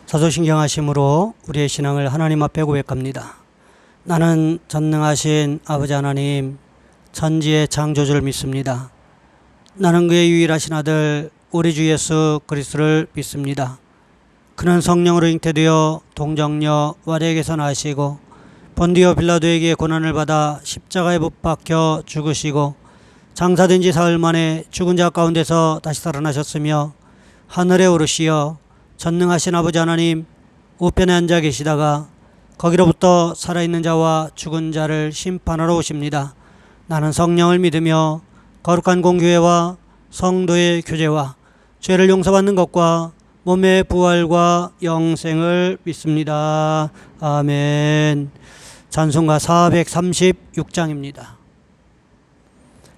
사도신경하심으로 우리의 신앙을 하나님 앞에 고백합니다. 나는 전능하신 아버지 하나님, 천지의 창조주를 믿습니다. 나는 그의 유일하신 아들 우리 주 예수 그리스도를 믿습니다. 그는 성령으로 잉태되어 동정녀 마리아에게서 나시고 본디오 빌라도에게 고난을 받아 십자가에 못 박혀 죽으시고 장사된 지 사흘 만에 죽은 자 가운데서 다시 살아나셨으며 하늘에 오르시어 전능하신 아버지 하나님 우편에 앉아 계시다가 거기로부터 살아있는 자와 죽은 자를 심판하러 오십니다. 나는 성령을 믿으며 거룩한 공교회와 성도의 교제와 죄를 용서받는 것과 몸의 부활과 영생을 믿습니다. 아멘. 찬송가 436장입니다.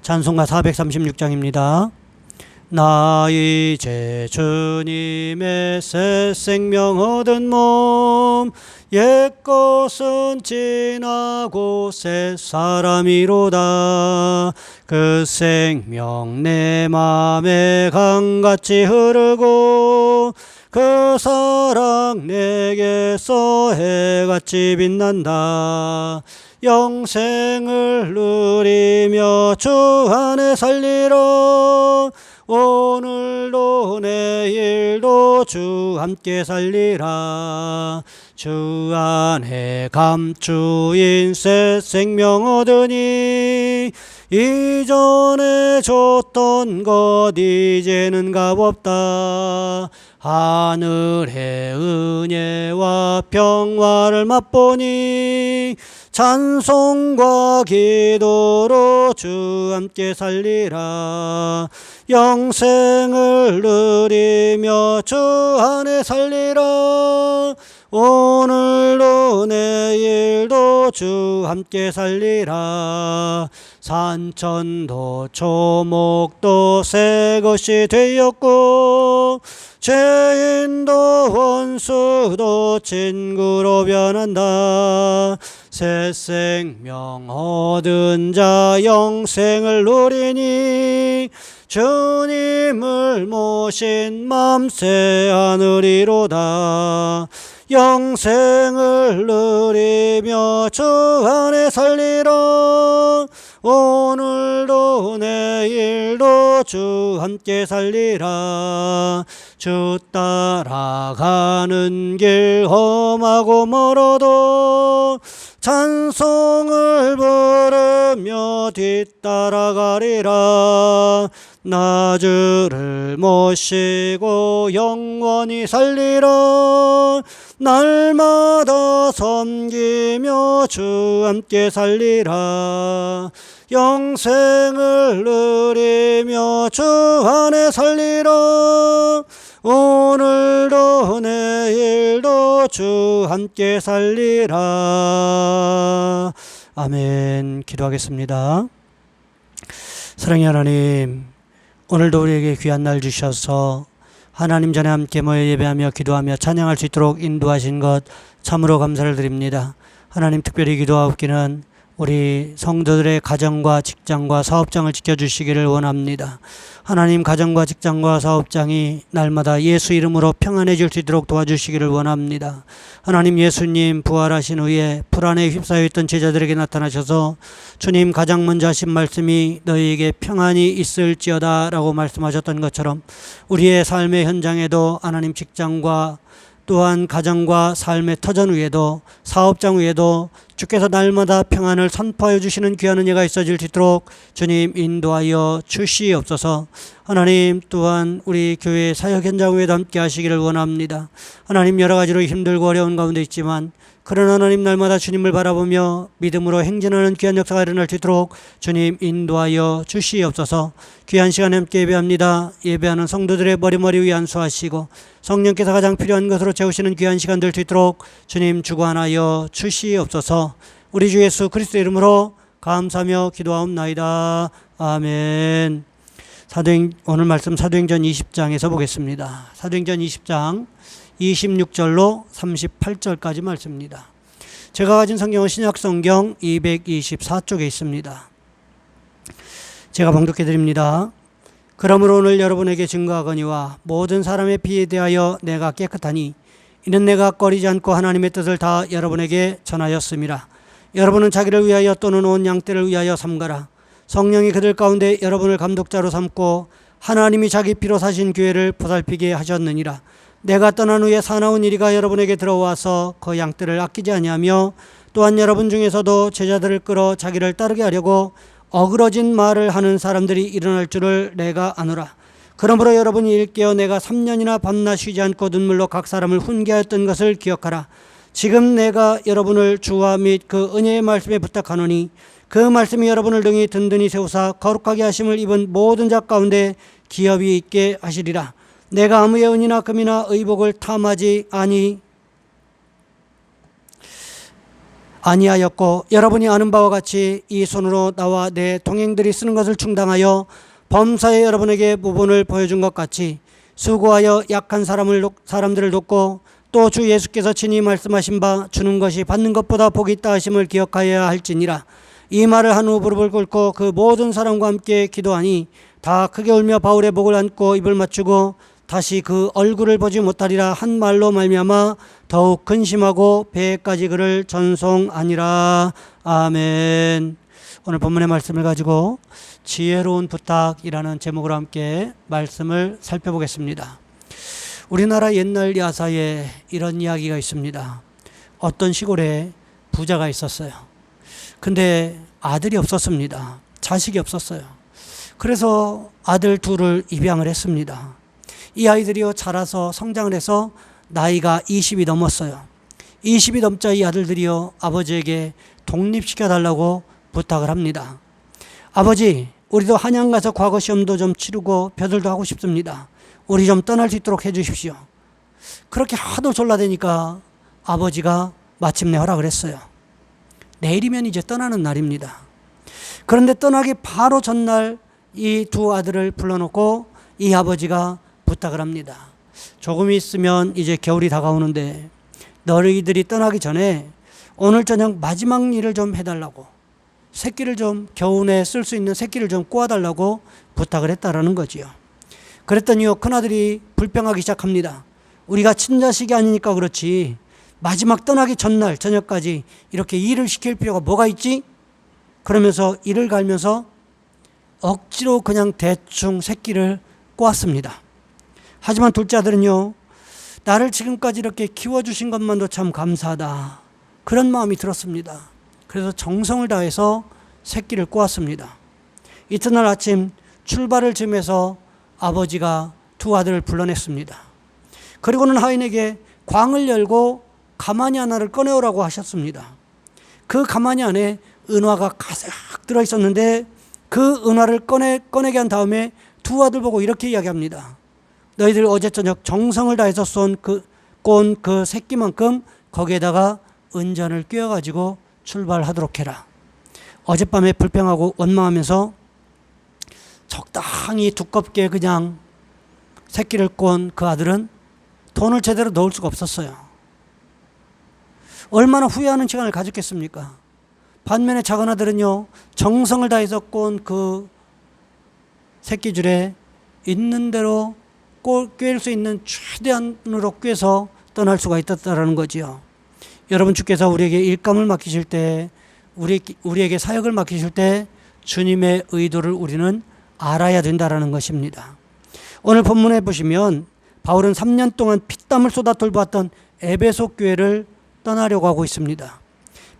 찬송가 436장입니다. 나 이제 주님의 새 생명 얻은 몸 옛것은 지나고 새 사람이로다. 그 생명 내 맘에 강같이 흐르고 그 사랑 내게서 해같이 빛난다. 영생을 누리며 주 안에 살리러 오늘도 내일도 주 함께 살리라. 주 안에 감추인 새 생명 얻으니 이전에 줬던 것 이제는 값없다. 하늘의 은혜와 평화를 맛보니 찬송과 기도로 주 함께 살리라. 영생을 누리며 주 안에 살리라. 오늘도 내일도 주 함께 살리라. 산천도 초목도 새 것이 되었고 죄인도 원수도 친구로 변한다. 새 생명 얻은 자 영생을 누리니 주님을 모신 맘 새 하늘이로다. 영생을 누리며 주 안에 살리라. 오늘도 내일도 주 함께 살리라. 주 따라가는 길 험하고 멀어도 찬송을 부르며 뒤따라가리라. 나 주를 모시고 영원히 살리라. 날마다 섬기며 주 함께 살리라. 영생을 누리며 주 안에 살리라. 오늘도 내일도 주 함께 살리라. 아멘. 기도하겠습니다. 사랑의 하나님, 오늘도 우리에게 귀한 날 주셔서 하나님 전에 함께 모여 예배하며 기도하며 찬양할 수 있도록 인도하신 것 참으로 감사를 드립니다. 하나님, 특별히 기도하옵기는 우리 성도들의 가정과 직장과 사업장을 지켜주시기를 원합니다. 하나님, 가정과 직장과 사업장이 날마다 예수 이름으로 평안해질 수 있도록 도와주시기를 원합니다. 하나님, 예수님 부활하신 후에 불안에 휩싸여 있던 제자들에게 나타나셔서 주님 가장 먼저 하신 말씀이 너희에게 평안이 있을지어다 라고 말씀하셨던 것처럼 우리의 삶의 현장에도 하나님 직장과 또한 가정과 삶의 터전 위에도 사업장 위에도 주께서 날마다 평안을 선포하여 주시는 귀한 은혜가 있어질 수 있도록 주님 인도하여 주시옵소서. 하나님, 또한 우리 교회 사역 현장 위에도 함께 하시기를 원합니다. 하나님, 여러 가지로 힘들고 어려운 가운데 있지만 그러나 하나님 날마다 주님을 바라보며 믿음으로 행진하는 귀한 역사가 일어날 수 있도록 주님 인도하여 주시옵소서. 귀한 시간에 함께 예배합니다. 예배하는 성도들의 머리 위에 안수하시고 성령께서 가장 필요한 것으로 채우시는 귀한 시간 될 수 있도록 주님 주관하여 주시옵소서. 우리 주 예수 그리스도 이름으로 감사하며 기도하옵나이다. 아멘. 오늘 말씀 사도행전 20장에서 보겠습니다. 사도행전 20장 26절로 38절까지 말씀입니다. 제가 가진 성경은 신약성경 224쪽에 있습니다. 제가 봉독해 드립니다. 그러므로 오늘 여러분에게 증거하거니와 모든 사람의 피에 대하여 내가 깨끗하니 이는 내가 꺼리지 않고 하나님의 뜻을 다 여러분에게 전하였습니다. 여러분은 자기를 위하여 또는 온 양떼를 위하여 삼가라. 성령이 그들 가운데 여러분을 감독자로 삼고 하나님이 자기 피로 사신 교회를 보살피게 하셨느니라. 내가 떠난 후에 사나운 이리가 여러분에게 들어와서 그 양떼를 아끼지 아니하며 또한 여러분 중에서도 제자들을 끌어 자기를 따르게 하려고 어그러진 말을 하는 사람들이 일어날 줄을 내가 아노라. 그러므로 여러분이 일깨어 내가 3년이나 밤낮 쉬지 않고 눈물로 각 사람을 훈계하였던 것을 기억하라. 지금 내가 여러분을 주와 및 그 은혜의 말씀에 부탁하노니 그 말씀이 여러분을 등이 든든히 세우사 거룩하게 하심을 입은 모든 자 가운데 기업이 있게 하시리라. 내가 아무의 은이나 금이나 의복을 탐하지 아니하였고 여러분이 아는 바와 같이 이 손으로 나와 내 동행들이 쓰는 것을 충당하여 범사에 여러분에게 부분을 보여준 것 같이 수고하여 약한 사람들을 돕고 또 주 예수께서 친히 말씀하신 바 주는 것이 받는 것보다 복이 있다 하심을 기억하여야 할지니라. 이 말을 한 후 무릎을 꿇고 그 모든 사람과 함께 기도하니 다 크게 울며 바울의 목을 안고 입을 맞추고 다시 그 얼굴을 보지 못하리라 한 말로 말미암아 더욱 근심하고 배에까지 그를 전송하니라. 아멘. 오늘 본문의 말씀을 가지고 지혜로운 부탁이라는 제목으로 함께 말씀을 살펴보겠습니다. 우리나라 옛날 야사에 이런 이야기가 있습니다. 어떤 시골에 부자가 있었어요. 근데 아들이 없었습니다. 자식이 없었어요. 그래서 아들 둘을 입양을 했습니다. 이 아이들이요 자라서 성장을 해서 나이가 20이 넘었어요. 20이 넘자 이 아들들이요 아버지에게 독립시켜 달라고 부탁을 합니다. 아버지, 우리도 한양 가서 과거 시험도 좀 치르고 벼슬도 하고 싶습니다. 우리 좀 떠날 수 있도록 해 주십시오. 그렇게 하도 졸라대니까 아버지가 마침내 허락을 했어요. 내일이면 이제 떠나는 날입니다. 그런데 떠나기 바로 전날 이 두 아들을 불러놓고 이 아버지가 부탁을 합니다. 조금 있으면 이제 겨울이 다가오는데 너희들이 떠나기 전에 오늘 저녁 마지막 일을 좀 해달라고, 새끼를 좀 겨우내 쓸 수 있는 새끼를 좀 꼬아달라고 부탁을 했다라는 거지요. 그랬더니요 큰아들이 불평하기 시작합니다. 우리가 친자식이 아니니까 그렇지 마지막 떠나기 전날 저녁까지 이렇게 일을 시킬 필요가 뭐가 있지? 그러면서 이를 갈면서 억지로 그냥 대충 새끼를 꼬았습니다. 하지만 둘째 아들은요, 나를 지금까지 이렇게 키워주신 것만도 참 감사하다, 그런 마음이 들었습니다. 그래서 정성을 다해서 새끼를 꼬았습니다. 이튿날 아침 출발을 즈음해서 아버지가 두 아들을 불러냈습니다. 그리고는 하인에게 광을 열고 가마니 하나를 꺼내오라고 하셨습니다. 그 가마니 안에 은화가 가득 들어있었는데 그 은화를 꺼내게 한 다음에 두 아들 보고 이렇게 이야기합니다. 너희들 어제 저녁 정성을 다해서 꼰 그 새끼만큼 거기에다가 은전을 꿰어가지고 출발하도록 해라. 어젯밤에 불평하고 원망하면서 적당히 두껍게 그냥 새끼를 꼰 그 아들은 돈을 제대로 넣을 수가 없었어요. 얼마나 후회하는 시간을 가졌겠습니까? 반면에 작은 아들은요, 정성을 다해서 꼰 그 새끼줄에 있는 대로 꿰일 수 있는 최대한으로 꿰서 떠날 수가 있었다는 거지요. 여러분, 주께서 우리에게 일감을 맡기실 때, 우리에게 사역을 맡기실 때 주님의 의도를 우리는 알아야 된다는 것입니다. 오늘 본문에 보시면 바울은 3년 동안 피땀을 쏟아 돌보았던 에베소 교회를 떠나려고 하고 있습니다.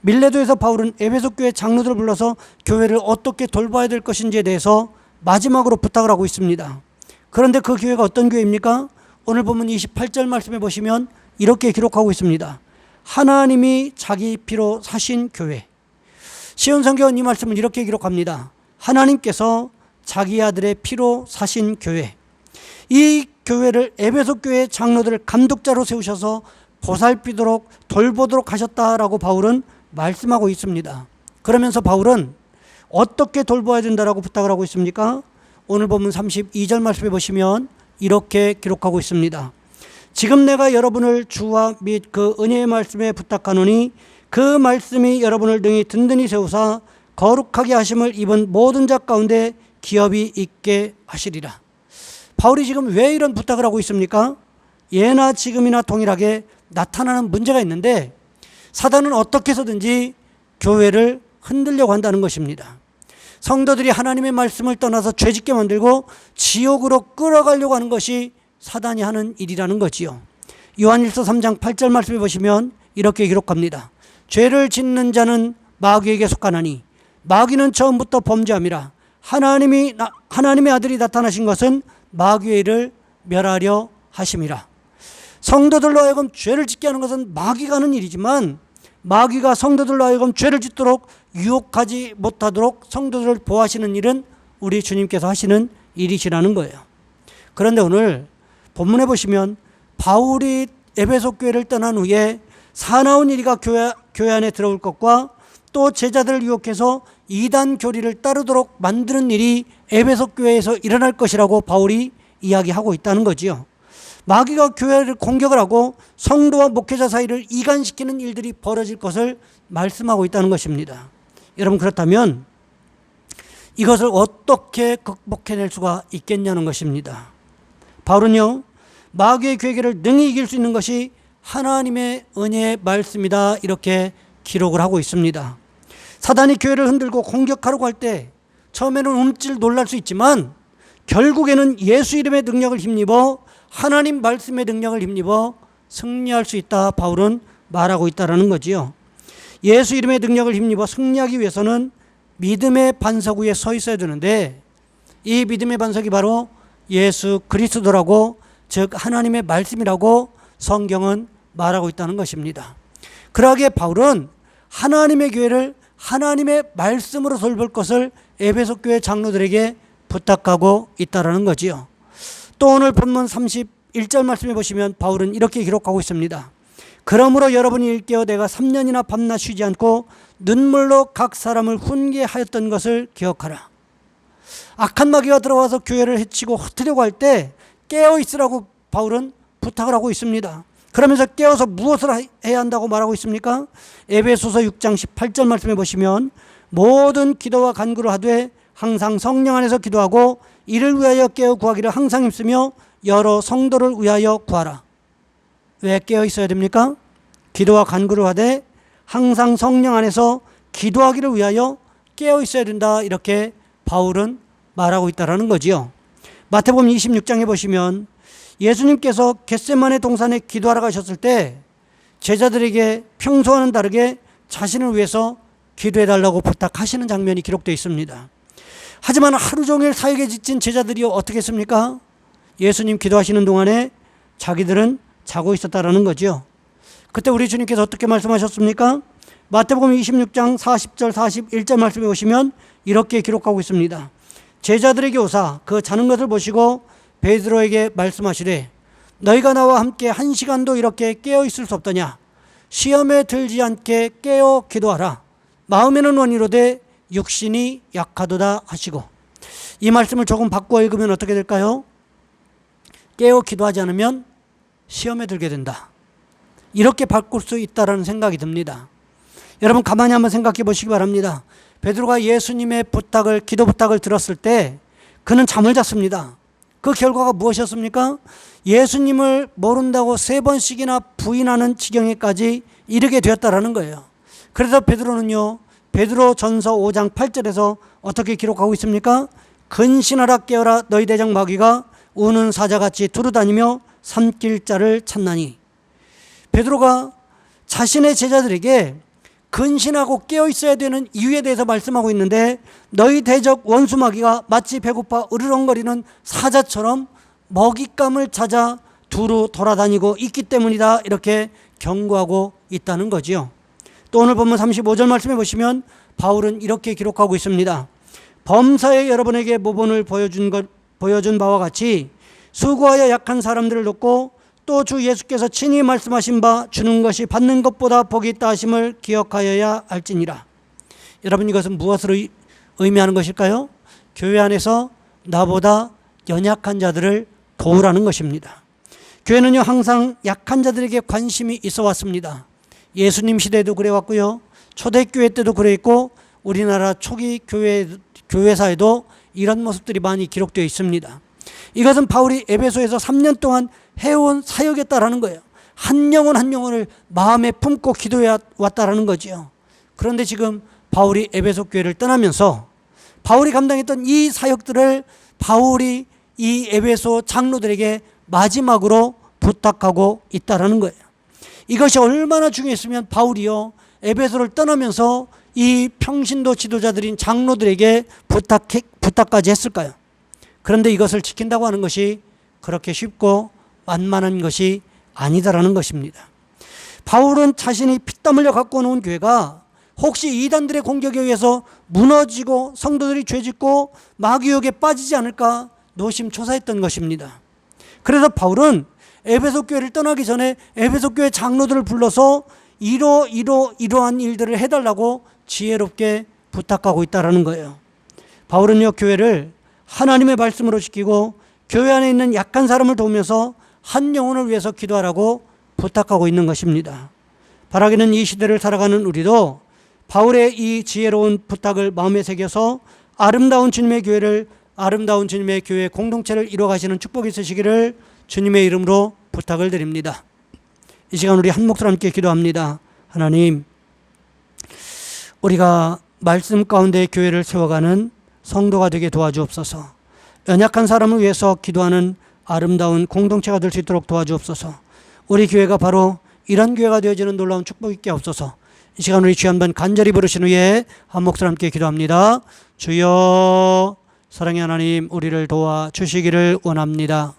밀레도에서 바울은 에베소 교회 장로들을 불러서 교회를 어떻게 돌봐야 될 것인지에 대해서 마지막으로 부탁을 하고 있습니다. 그런데 그 교회가 어떤 교회입니까? 오늘 본문 28절 말씀에 보시면 이렇게 기록하고 있습니다. 하나님이 자기 피로 사신 교회. 시온성경은 이 말씀을 이렇게 기록합니다. 하나님께서 자기 아들의 피로 사신 교회. 이 교회를 에베소 교회 장로들을 감독자로 세우셔서 보살피도록 돌보도록 하셨다라고 바울은 말씀하고 있습니다. 그러면서 바울은 어떻게 돌봐야 된다라고 부탁을 하고 있습니까? 오늘 본문 32절 말씀에 보시면 이렇게 기록하고 있습니다. 지금 내가 여러분을 주와 및 그 은혜의 말씀에 부탁하노니 그 말씀이 여러분을 등이 든든히 세우사 거룩하게 하심을 입은 모든 자 가운데 기업이 있게 하시리라. 바울이 지금 왜 이런 부탁을 하고 있습니까? 예나 지금이나 동일하게 나타나는 문제가 있는데 사단은 어떻게 해서든지 교회를 흔들려고 한다는 것입니다. 성도들이 하나님의 말씀을 떠나서 죄짓게 만들고 지옥으로 끌어가려고 하는 것이 사단이 하는 일이라는 거지요. 요한일서 3장 8절 말씀해 보시면 이렇게 기록합니다. 죄를 짓는 자는 마귀에게 속하나니 마귀는 처음부터 범죄함이라. 하나님의 아들이 나타나신 것은 마귀의 일을 멸하려 하심이라. 성도들로 하여금 죄를 짓게 하는 것은 마귀가 하는 일이지만 마귀가 성도들로 하여금 죄를 짓도록 유혹하지 못하도록 성도들을 보호하시는 일은 우리 주님께서 하시는 일이시라는 거예요. 그런데 오늘 본문에 보시면 바울이 에베소 교회를 떠난 후에 사나운 이리가 교회 안에 들어올 것과 또 제자들을 유혹해서 이단 교리를 따르도록 만드는 일이 에베소 교회에서 일어날 것이라고 바울이 이야기하고 있다는 거지요. 마귀가 교회를 공격을 하고 성도와 목회자 사이를 이간시키는 일들이 벌어질 것을 말씀하고 있다는 것입니다. 여러분, 그렇다면 이것을 어떻게 극복해낼 수가 있겠냐는 것입니다. 바울은요, 마귀의 괴계를 능히 이길 수 있는 것이 하나님의 은혜의 말씀이다, 이렇게 기록을 하고 있습니다. 사단이 교회를 흔들고 공격하려고 할 때 처음에는 움찔 놀랄 수 있지만 결국에는 예수 이름의 능력을 힘입어 하나님 말씀의 능력을 힘입어 승리할 수 있다, 바울은 말하고 있다는 거지요. 예수 이름의 능력을 힘입어 승리하기 위해서는 믿음의 반석 위에 서 있어야 되는데 이 믿음의 반석이 바로 예수 그리스도라고, 즉 하나님의 말씀이라고 성경은 말하고 있다는 것입니다. 그러기에 바울은 하나님의 교회를 하나님의 말씀으로 돌볼 것을 에베소 교회 장로들에게 부탁하고 있다는 거지요. 또 오늘 본문 31절 말씀해 보시면 바울은 이렇게 기록하고 있습니다. 그러므로 여러분이 일깨어 내가 3년이나 밤낮 쉬지 않고 눈물로 각 사람을 훈계하였던 것을 기억하라. 악한 마귀가 들어와서 교회를 해치고 흩으려고 할 때 깨어 있으라고 바울은 부탁을 하고 있습니다. 그러면서 깨어서 무엇을 해야 한다고 말하고 있습니까? 에베소서 6장 18절 말씀해 보시면 모든 기도와 간구를 하되 항상 성령 안에서 기도하고 이를 위하여 깨어 구하기를 항상 힘쓰며 여러 성도를 위하여 구하라. 왜 깨어 있어야 됩니까? 기도와 간구를 하되 항상 성령 안에서 기도하기를 위하여 깨어 있어야 된다, 이렇게 바울은 말하고 있다는 거지요. 마태복음 26장에 보시면 예수님께서 겟세마네 동산에 기도하러 가셨을 때 제자들에게 평소와는 다르게 자신을 위해서 기도해달라고 부탁하시는 장면이 기록되어 있습니다. 하지만 하루 종일 사역에 지친 제자들이 어떻게 했습니까? 예수님 기도하시는 동안에 자기들은 자고 있었다라는 거죠. 그때 우리 주님께서 어떻게 말씀하셨습니까? 마태복음 26장 40절 41절 말씀해 보시면 이렇게 기록하고 있습니다. 제자들에게 오사 그 자는 것을 보시고 베드로에게 말씀하시되 너희가 나와 함께 1시간도 이렇게 깨어 있을 수 없더냐. 시험에 들지 않게 깨어 기도하라. 마음에는 원이로되 육신이 약하도다 하시고. 이 말씀을 조금 바꾸어 읽으면 어떻게 될까요? 깨어 기도하지 않으면 시험에 들게 된다, 이렇게 바꿀 수 있다는 생각이 듭니다. 여러분, 가만히 한번 생각해 보시기 바랍니다. 베드로가 예수님의 부탁을, 기도 부탁을 들었을 때 그는 잠을 잤습니다. 그 결과가 무엇이었습니까? 예수님을 모른다고 3번씩이나 부인하는 지경에까지 이르게 되었다라는 거예요. 그래서 베드로는요, 베드로 전서 5장 8절에서 어떻게 기록하고 있습니까? 근신하라 깨어라 너희 대장 마귀가 우는 사자같이 두루다니며 삼킬 자를 찾나니. 베드로가 자신의 제자들에게 근신하고 깨어 있어야 되는 이유에 대해서 말씀하고 있는데 너희 대적 원수 마귀가 마치 배고파 으르렁거리는 사자처럼 먹잇감을 찾아 두루 돌아다니고 있기 때문이다, 이렇게 경고하고 있다는 거지요. 또 오늘 본문 35절 말씀해 보시면 바울은 이렇게 기록하고 있습니다. 범사에 여러분에게 모본을 보여준 바와 같이 수고하여 약한 사람들을 돕고 또 주 예수께서 친히 말씀하신 바 주는 것이 받는 것보다 복이 있다 하심을 기억하여야 할지니라. 여러분, 이것은 무엇을 의미하는 것일까요? 교회 안에서 나보다 연약한 자들을 도우라는 것입니다. 교회는요, 항상 약한 자들에게 관심이 있어 왔습니다. 예수님 시대에도 그래 왔고요, 초대교회 때도 그랬고 우리나라 초기 교회사에도 이런 모습들이 많이 기록되어 있습니다. 이것은 바울이 에베소에서 3년 동안 해온 사역이었다라는 거예요. 한 영혼 한 영혼을 마음에 품고 기도해 왔다라는 거지요. 그런데 지금 바울이 에베소 교회를 떠나면서 바울이 감당했던 이 사역들을 바울이 이 에베소 장로들에게 마지막으로 부탁하고 있다라는 거예요. 이것이 얼마나 중요했으면 바울이요 에베소를 떠나면서 이 평신도 지도자들인 장로들에게 부탁까지 했을까요? 그런데 이것을 지킨다고 하는 것이 그렇게 쉽고 만만한 것이 아니다라는 것입니다. 바울은 자신이 피땀 흘려 갖고 놓은 교회가 혹시 이단들의 공격에 의해서 무너지고 성도들이 죄짓고 마귀욕에 빠지지 않을까 노심초사했던 것입니다. 그래서 바울은 에베소 교회를 떠나기 전에 에베소 교회 장로들을 불러서 이러한 일들을 해달라고 지혜롭게 부탁하고 있다라는 거예요. 바울은요 교회를 하나님의 말씀으로 지키고 교회 안에 있는 약한 사람을 도우면서 한 영혼을 위해서 기도하라고 부탁하고 있는 것입니다. 바라기는 이 시대를 살아가는 우리도 바울의 이 지혜로운 부탁을 마음에 새겨서 아름다운 주님의 교회를 아름다운 주님의 교회 공동체를 이뤄가시는 축복이 있으시기를 주님의 이름으로 부탁을 드립니다. 이 시간 우리 한 목소리 함께 기도합니다. 하나님, 우리가 말씀 가운데 교회를 세워가는 성도가 되게 도와주옵소서. 연약한 사람을 위해서 기도하는 아름다운 공동체가 될 수 있도록 도와주옵소서. 우리 교회가 바로 이런 교회가 되어지는 놀라운 축복 있게 없어서 이 시간 우리 주여 한번 간절히 부르신 후에 한 목소리 함께 기도합니다. 주여, 사랑의 하나님, 우리를 도와주시기를 원합니다.